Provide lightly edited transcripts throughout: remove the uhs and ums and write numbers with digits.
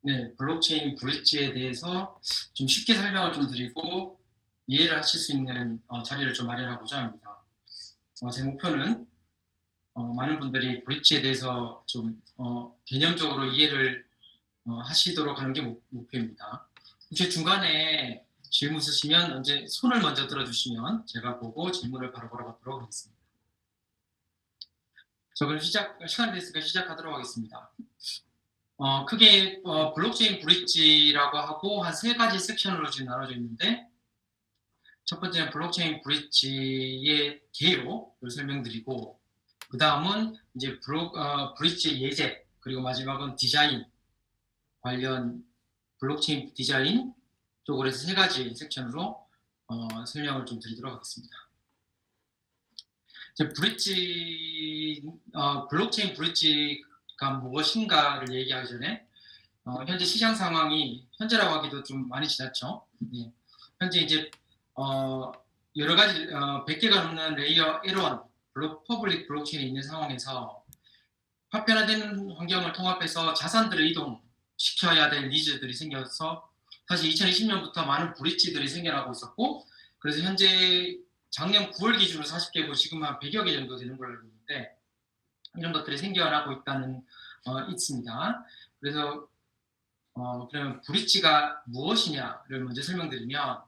네, 블록체인 브릿지에 대해서 좀 쉽게 설명을 좀 드리고 이해를 하실 수 있는 자리를 좀 마련하고자 합니다. 제 목표는 많은 분들이 브릿지에 대해서 좀 개념적으로 이해를 하시도록 하는 게 목표입니다. 혹시 중간에 질문 있으시면 언제 손을 먼저 들어주시면 제가 보고 질문을 바로 걸어보도록 하겠습니다. 자, 그럼 시간이 됐으니까 시작하도록 하겠습니다. 크게 블록체인 브릿지라고 하고 한 세 가지 섹션으로 지금 나눠져 있는데, 첫 번째는 블록체인 브릿지의 개요를 설명드리고, 그 다음은 이제 브릿지 예제, 그리고 마지막은 디자인 관련 블록체인 디자인 쪽으로 해서 세 가지 섹션으로 설명을 좀 드리도록 하겠습니다. 이제 블록체인 브릿지가 무엇인가를 얘기하기 전에 현재 시장 상황이 현재라고 하기도 좀 많이 지났죠. 예. 현재 이제 여러 가지 100개가 넘는 레이어 L1 퍼블릭 블록체인이 있는 상황에서 파편화된 환경을 통합해서 자산들을 이동시켜야 될 니즈들이 생겨서 사실 2020년부터 많은 브릿지들이 생겨나고 있었고, 그래서 현재 작년 9월 기준으로 40개고 지금 한 100여 개 정도 되는 걸로 알고 있는데, 이런 것들이 생겨나고 있다는 있습니다. 그래서 그러면 브릿지가 무엇이냐를 먼저 설명드리면,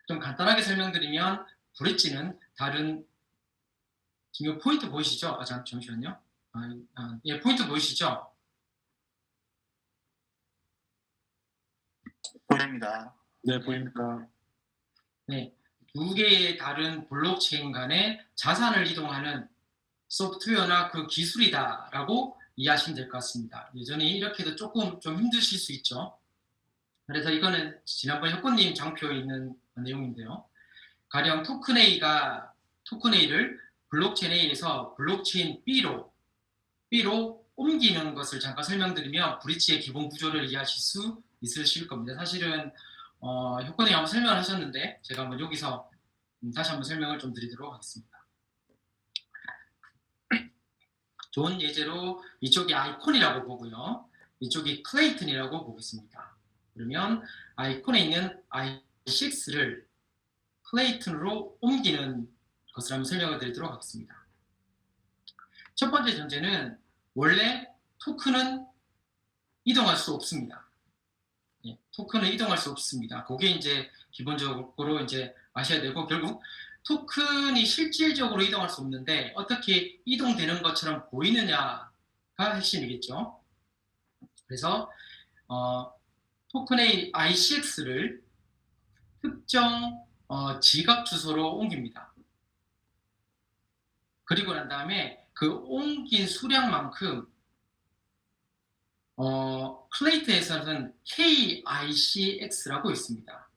좀 간단하게 설명드리면, 브릿지는 다른, 지금 포인트 보이시죠? 잠시만요. 예, 포인트 보이시죠? 보입니다. 네, 보입니다. 네, 두 개의 다른 블록체인 간의 자산을 이동하는 소프트웨어나 그 기술이다라고 이해하시면 될 것 같습니다. 예전에 이렇게도 조금 좀 힘드실 수 있죠. 그래서 이거는 지난번 혁권님 장표에 있는 내용인데요. 가령 토큰 A를 블록체인 A에서 블록체인 B로 옮기는 것을 잠깐 설명드리면 브릿지의 기본 구조를 이해하실 수 있으실 겁니다. 사실은 혁권이 한번 설명을 하셨는데 제가 한번 여기서 다시 한번 설명을 좀 드리도록 하겠습니다. 좋은 예제로 이쪽이 아이콘이라고 보고요. 이쪽이 클레이튼이라고 보겠습니다. 그러면 아이콘에 있는 i6를 클레이튼으로 옮기는 것을 한번 설명을 드리도록 하겠습니다. 첫 번째 전제는 원래 토큰은 이동할 수 없습니다. 예, 토큰은 이동할 수 없습니다. 그게 이제 기본적으로 이제 아셔야 되고, 결국 토큰이 실질적으로 이동할 수 없는데 어떻게 이동되는 것처럼 보이느냐가 핵심이겠죠. 그래서 토큰의 ICX를 특정 지갑 주소로 옮깁니다. 그리고 난 다음에 그 옮긴 수량만큼 클레이트에서는 KICX라고 있습니다.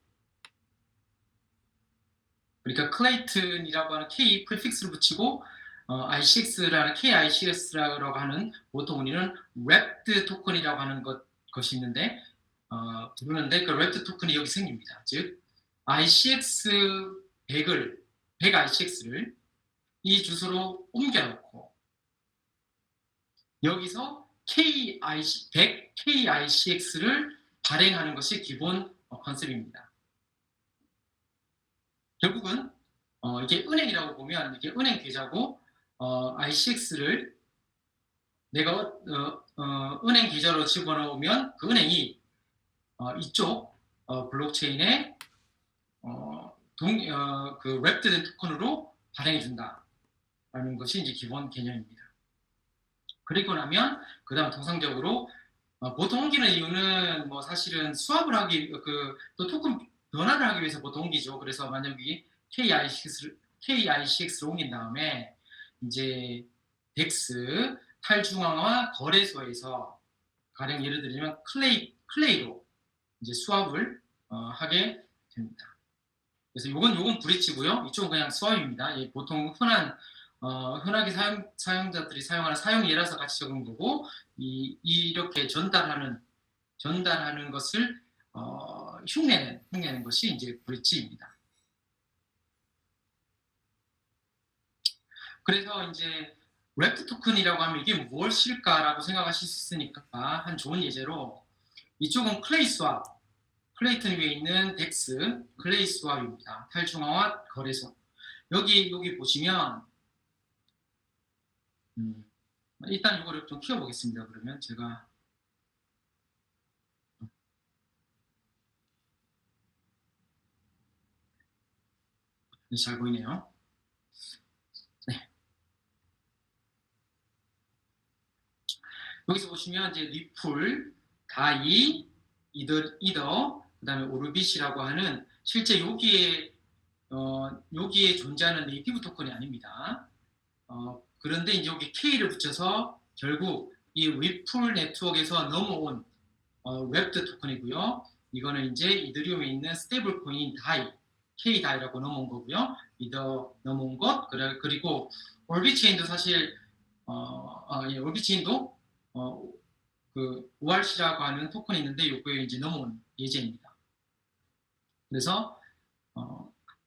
그러니까 클레이튼이라고 하는 K 프리픽스를 붙이고 ICX라는 KICX라고 하는, 보통 우리는 랩드 토큰이라고 하는 것이 있는데 부르는데 그 랩드 토큰이 여기 생깁니다. 즉 ICX 100 ICX를 이 주소로 옮겨놓고 여기서 100 KICX를 발행하는 것이 기본 컨셉입니다. 결국은 이게 은행이라고 보면 이게 은행 계좌고 ICX를 내가 은행 계좌로 집어넣으면 그 은행이 이쪽 블록체인에 그 랩드된 토큰으로 발행해 준다라는 것이 이제 기본 개념입니다. 그리고 나면 그다음 통상적으로 보통 옮기는 이유는 뭐 사실은 수합을 하기 또 토큰 변화를 하기 위해서 보통 옮기죠. 그래서 만약에 KICX를 옮긴 다음에 이제 덱스 탈중앙화 거래소에서 가령 예를 들면 클레이로 이제 수합을 하게 됩니다. 그래서 요건 브릿지고요. 이쪽은 그냥 수합입니다. 예, 보통 흔하게 사용자들이 사용하는 사용예라서 같이 적은 거고, 이렇게 전달하는 것을 흉내내는 것이 이제 브릿지입니다. 그래서 이제 랩트 토큰이라고 하면 이게 무엇일까라고 생각하실 수 있으니까 한 좋은 예제로 이쪽은 클레이 스왑, 클레이튼 위에 있는 덱스, 클레이 스왑입니다. 탈중앙화 거래소. 여기 보시면 일단 이거를 좀 키워보겠습니다. 그러면 제가 잘 보이네요. 네. 여기서 보시면 이제 리플, 다이, 이더, 그다음에 오르빗이라고 하는 실제 여기에 존재하는 네이티브 토큰이 아닙니다. 그런데 이제 여기 K를 붙여서 결국 이 리플 네트워크에서 넘어온 웹드 토큰이고요. 이거는 이제 이더리움에 있는 스테이블 코인 다이, K 다이라고 넘어온 거고요. 이더 넘어온 것, 그리고 올비체인도 사실 올비체인도 그 ORC라고 하는 토큰이 있는데 이거에 이제 넘어온 예제입니다. 그래서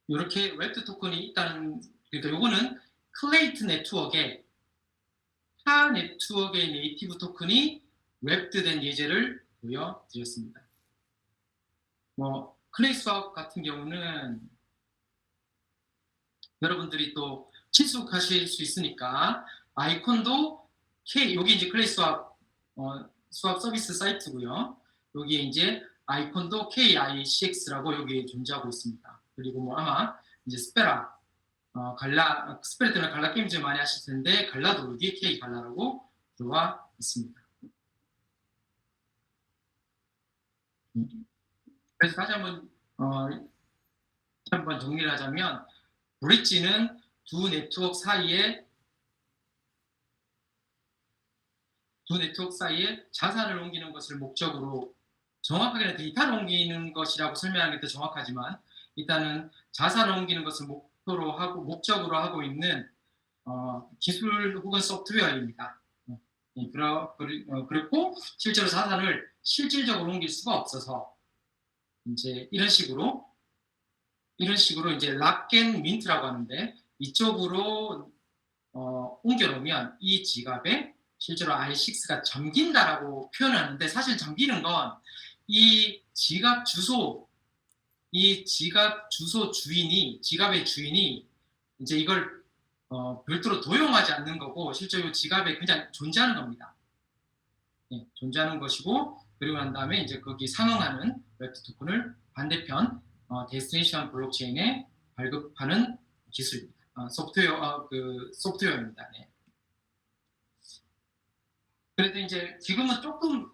이렇게 웹드 토큰이 있다는, 그러니까 요거는 클레이트 네트워크의 타 네트워크의 네이티브 토큰이 웹드된 예제를 보여드렸습니다. 클레이 스왑 같은 경우는 여러분들이 또 친숙하실 수 있으니까 아이콘도 여기 이제 클레이 스왑 스왑 서비스 사이트고요. 여기에 이제 아이콘도 KICX라고 여기 존재하고 있습니다. 그리고 아마 이제 스페라 스페르트나 갈라 게임즈 많이 하실 텐데 갈라도 여기에 K 갈라라고 들어와 있습니다. 그래서 다시 한번 정리를 하자면 브릿지는 두 네트워크 사이에 자산을 옮기는 것을 목적으로, 정확하게는 데이터를 옮기는 것이라고 설명하는 게 더 정확하지만 일단은 자산을 옮기는 것을 목적으로 하고 있는 기술 혹은 소프트웨어입니다. 그렇고 실제로 자산을 실질적으로 옮길 수가 없어서 이제 이런 식으로 이제 락앤 민트라고 하는데 이쪽으로 옮겨놓으면 이 지갑에 실제로 i6가 잠긴다라고 표현하는데, 사실 잠기는 건 이 지갑 주소 지갑의 주인이 이제 이걸 별도로 도용하지 않는 거고 실제로 지갑에 그냥 존재하는 겁니다. 네, 존재하는 것이고, 그리고 난 다음에 이제 거기 상응하는 웹드 토큰을 반대편 데스티네이션 블록체인에 발급하는 기술입니다. 소프트웨어입니다. 네. 그래도 이제 지금은 조금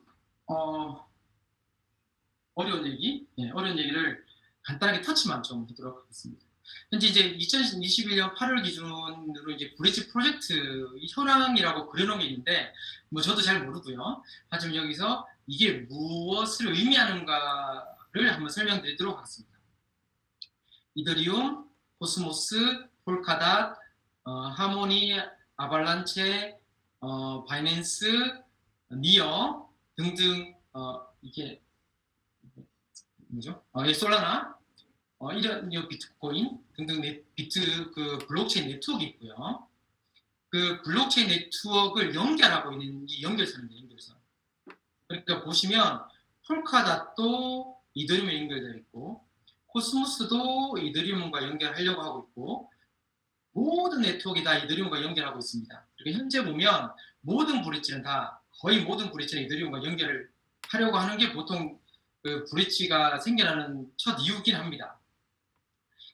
어려운 얘기를 간단하게 터치만 좀 하도록 하겠습니다. 현재 이제 2021년 8월 기준으로 이제 브릿지 프로젝트 현황이라고 그려놓은 게 있는데 저도 잘 모르고요. 하지만 여기서 이게 무엇을 의미하는가를 한번 설명드리도록 하겠습니다. 이더리움, 코스모스, 폴카닷, 하모니, 아발란체, 바이낸스, 니어 등등 이게 뭐죠? 솔라나, 이런 비트코인 등등 그 블록체인 네트워크 있고요. 그 블록체인 네트워크를 연결하고 있는 이 연결선입니다. 연결선. 그러니까 보시면 폴카닷도 이더리움에 연결되어 있고 코스모스도 이더리움과 연결하려고 하고 있고 모든 네트워크가 다 이더리움과 연결하고 있습니다. 그리고 현재 보면 거의 모든 브릿지는 이더리움과 연결을 하려고 하는 게 보통 그 브릿지가 생겨나는 첫 이유긴 합니다.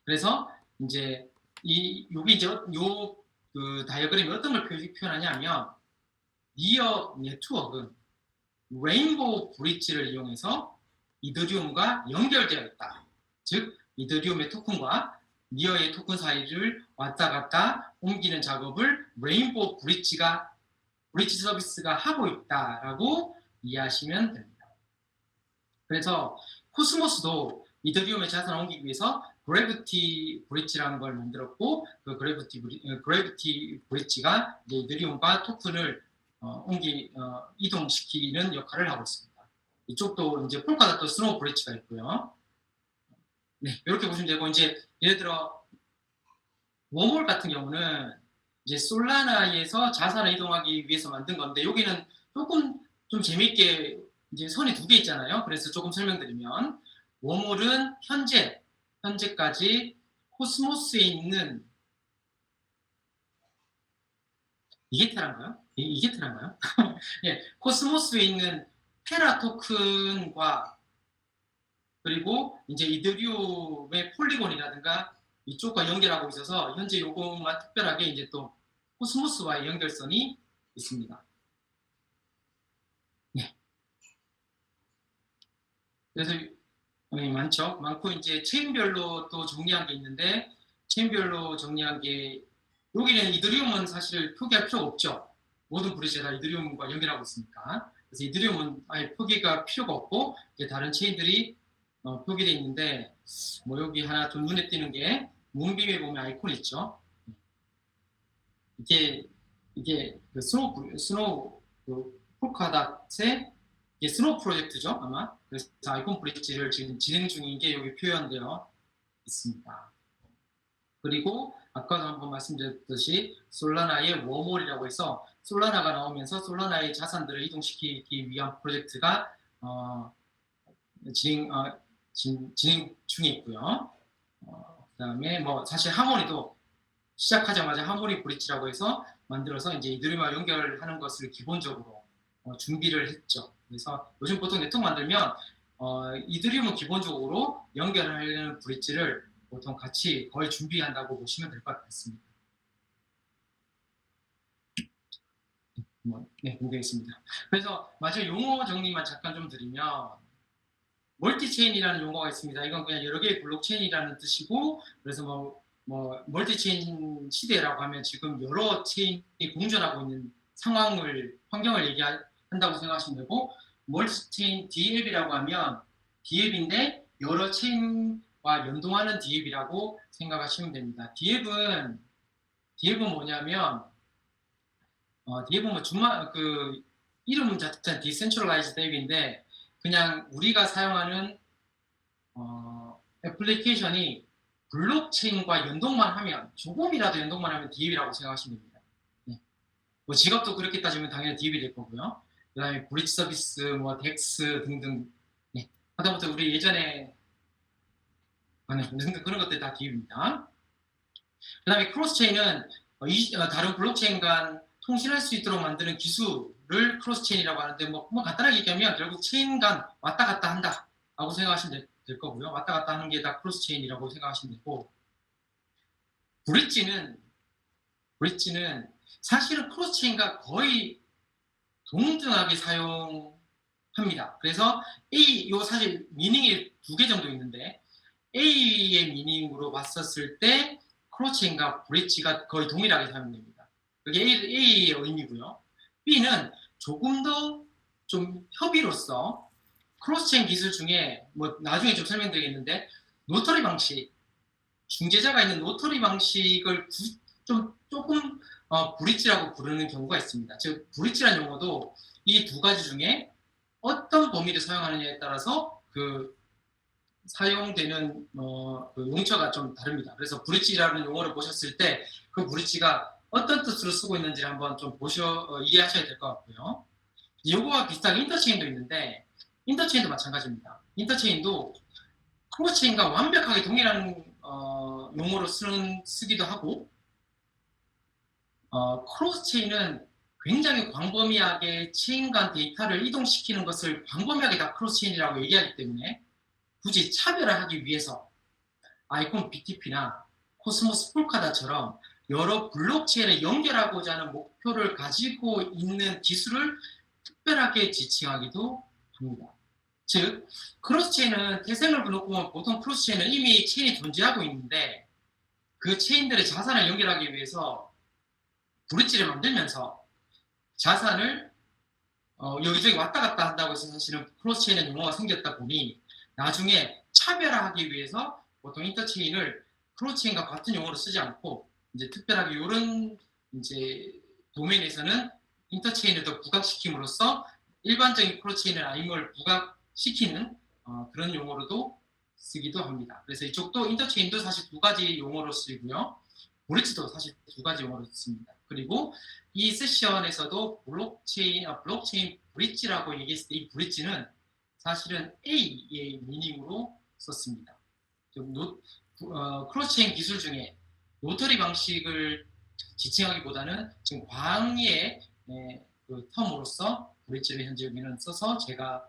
그래서 이제 여기 이제 그 다이어그램이 어떤 걸 표현하냐면 니어 네트워크는 레인보우 브릿지를 이용해서 이더리움과 연결되어 있다. 즉 이더리움의 토큰과 니어의 토큰 사이를 왔다 갔다 옮기는 작업을 레인보우 브릿지 서비스가 하고 있다라고 이해하시면 됩니다. 그래서 코스모스도 이더리움의 자산을 옮기기 위해서 그래비티 브릿지라는 걸 만들었고 그 그래비티 브릿지가 이제 이더리움과 토큰을 이동시키는 역할을 하고 있습니다. 이쪽도 이제 폴카닷도 스노우 브릿지가 있고요. 네, 이렇게 보시면 되고, 이제 예를 들어 웜홀 같은 경우는 이제 솔라나에서 자산을 이동하기 위해서 만든 건데 여기는 조금 좀 재미있게 이제 선이 두 개 있잖아요. 그래서 조금 설명드리면 웜홀은 현재까지 코스모스에 있는 이게 테라인가요? 이게 테라인가요? 예, 코스모스에 있는 테라 토큰과 그리고 이제 이더리움의 폴리곤이라든가 이쪽과 연결하고 있어서 현재 요것만 특별하게 이제 또 코스모스와의 연결선이 있습니다. 네. 그래서 많고 이제 체인별로 또 정리한 게 있는데 체인별로 정리한 게 여기는 이더리움은 사실 표기할 필요가 없죠. 모든 브릿지가 다 이더리움과 연결하고 있으니까. 그래서 이더리움은 아예 표기가 필요가 없고 이제 다른 체인들이 표기되어 있는데 뭐 여기 하나 좀 눈에 띄는 게 문빔에 보면 아이콘 있죠. 이게 그 스노우 그 폴카닷의 이게 스노우 프로젝트죠 아마. 그래서 아이콘 브릿지를 지금 진행 중인 게 여기 표현되어 있습니다. 그리고 아까도 한번 말씀드렸듯이 솔라나의 웜홀이라고 해서 솔라나가 나오면서 솔라나의 자산들을 이동시키기 위한 프로젝트가 진행 중에 있고요. 그다음에 뭐 사실 하모니도 시작하자마자 하모니 브릿지라고 해서 만들어서 이제 이더리움과 연결하는 것을 기본적으로 준비를 했죠. 그래서 요즘 보통 네트워크 만들면 이더리움은 기본적으로 연결하려는 브릿지를 보통 같이 거의 준비한다고 보시면 될 것 같습니다. 네, 공개했습니다. 그래서 마지막 용어 정리만 잠깐 좀 드리면 멀티체인이라는 용어가 있습니다. 이건 그냥 여러 개의 블록체인이라는 뜻이고 그래서 뭐 멀티체인 시대라고 하면 지금 여러 체인이 공존하고 있는 환경을 얘기한다고 생각하시면 되고 멀티체인 DApp이라고 하면 DApp인데 여러 체인과 연동하는 DApp이라고 생각하시면 됩니다. DApp은 뭐냐면 DApp은 그 이름 자체는 Decentralized App인데 그냥 우리가 사용하는 애플리케이션이 블록체인과 연동만 하면 조금이라도 연동만 하면 DApp이라고 생각하시면 됩니다. 네. 뭐 지갑도 그렇게 따지면 당연히 DApp이 될 거고요. 그 다음에 브릿지 서비스, 뭐 덱스 등등 네. 하다못해 우리 예전에 그런 것들 다 DApp입니다. 그 다음에 크로스체인은 다른 블록체인 간 통신할 수 있도록 만드는 기술을 크로스체인이라고 하는데 뭐 간단하게 얘기하면 결국 체인 간 왔다 갔다 한다 라고 생각하시면 될 거고요. 왔다 갔다 하는 게 다 크로스체인이라고 생각하시면 되고 브릿지는 사실은 크로스체인과 거의 동등하게 사용합니다. 그래서 사실 미닝이 두 개 정도 있는데 A의 미닝으로 봤었을 때 크로스체인과 브릿지가 거의 동일하게 사용됩니다. 그게 A의 의미고요. B는 조금 더 좀 협의로서 크로스체인 기술 중에 뭐 나중에 좀 설명드리겠는데 노터리 방식, 중재자가 있는 노터리 방식을 조금 브릿지라고 부르는 경우가 있습니다. 즉 브릿지라는 용어도 이 두 가지 중에 어떤 범위를 사용하느냐에 따라서 그 사용되는 그 용처가 좀 다릅니다. 그래서 브릿지라는 용어를 보셨을 때 그 브릿지가 어떤 뜻으로 쓰고 있는지를 한번 좀 이해하셔야 될 것 같고요. 이거와 비슷하게 인터체인도 있는데 인터체인도 마찬가지입니다. 인터체인도 크로스체인과 완벽하게 동일한 용어로 쓰기도 하고 크로스체인은 굉장히 광범위하게 체인 간 데이터를 이동시키는 것을 광범위하게 다 크로스체인이라고 얘기하기 때문에 굳이 차별화하기 위해서 아이콘 BTP나 코스모스 폴카다처럼 여러 블록체인을 연결하고자 하는 목표를 가지고 있는 기술을 특별하게 지칭하기도 합니다. 즉 크로스체인은 태생을 놓고 보면 보통 크로스체인은 이미 체인이 존재하고 있는데 그 체인들의 자산을 연결하기 위해서 브릿지를 만들면서 자산을 여기저기 왔다 갔다 한다고 해서 사실은 크로스체인의 용어가 생겼다 보니 나중에 차별화하기 위해서 보통 인터체인을 크로스체인과 같은 용어로 쓰지 않고 이제 특별하게 이런 이제 도메인에서는 인터체인을 더 부각시킴으로써 일반적인 크로스체인을 아임을 부각시키는 그런 용어로도 쓰기도 합니다. 그래서 이쪽도 인터체인도 사실 두 가지 용어로 쓰이고요. 브릿지도 사실 두 가지 용어로 씁니다. 그리고 이 세션에서도 블록체인 브릿지라고 얘기했을 때 이 브릿지는 사실은 A의 미닝으로 썼습니다. 크로스체인 기술 중에 노터리 방식을 지칭하기보다는 지금 광의의 그 텀으로서 브릿지를 현재 여기는 써서 제가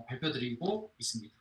발표드리고 있습니다.